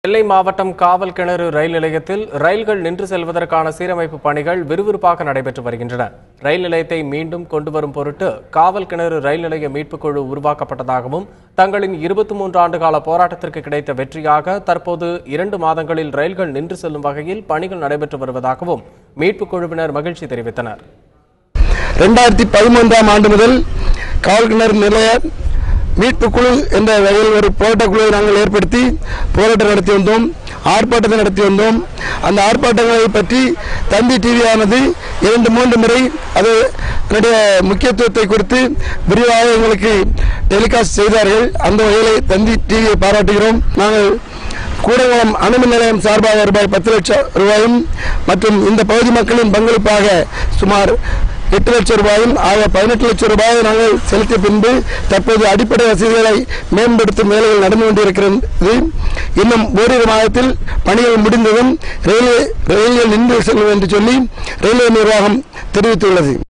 நெல்லை மாவட்டம் காவல் கிணறு ரயில் நிலையத்தில் ரயில்கள் நின்று செல்வதற்கான சீரமைப்பு பணிகள் விறுவிறுப்பாக நடைபெற்று வருகின்றன. ரயில் நிலையத்தை மீண்டும் கொண்டுவரும் பொருட்டு காவல் கிணறு ரயில் நிலைய மீட்புக் குழு உருவாக்கப்பட்டதாகவும் தங்களின் 23 ஆண்டு கால போராட்டத்திற்கு கிடைத்த வெற்றியாக தற்போது 2 மாதங்களில் ரயில்கள் நின்று செல்லும் வகையில் பணிகள் நடைபெற்று வருவதாகவும் மீட்புக் குழுவினர் மகிழ்ச்சி தெரிவித்தனர். 2013ஆம் ஆண்டு முதல் காவல் கிணறு நிலைய மீட்பு குழு என்ற வகையில் ஒரு போராட்ட குழுவை நாங்கள் ஏற்படுத்தி போராட்டம் நடத்தி வந்தோம், ஆர்ப்பாட்டத்தை நடத்தி வந்தோம். அந்த ஆர்ப்பாட்டங்களை பற்றி தந்தி டிவியானது 2-3 முறை அதனுடைய முக்கியத்துவத்தை குறித்து விரிவாக எங்களுக்கு டெலிகாஸ்ட் செய்தார்கள். அந்த வகையில் தந்தி டிவியை பாராட்டுகிறோம். நாங்கள் கூடங்குளம் அணுமின் நிலையம் சார்பாக ரூபாய் 10 லட்சம் ரூபாயும் மற்றும் இந்த பகுதி மக்களின் பங்களிப்பாக சுமார் 8 லட்சம் ரூபாயும் ஆக 18 லட்சம் ரூபாயை நாங்கள் செலுத்திய பின்பு தற்போது அடிப்படை வசதிகளை மேம்படுத்தும் வேலைகள் நடந்து கொண்டிருக்கிறது. இன்னும் ஓரிரு மாதத்தில் பணிகள் முடிந்ததும் ரயில்கள் நின்று செல்லும் என்று சொல்லி ரயில்வே நிர்வாகம் தெரிவித்துள்ளது.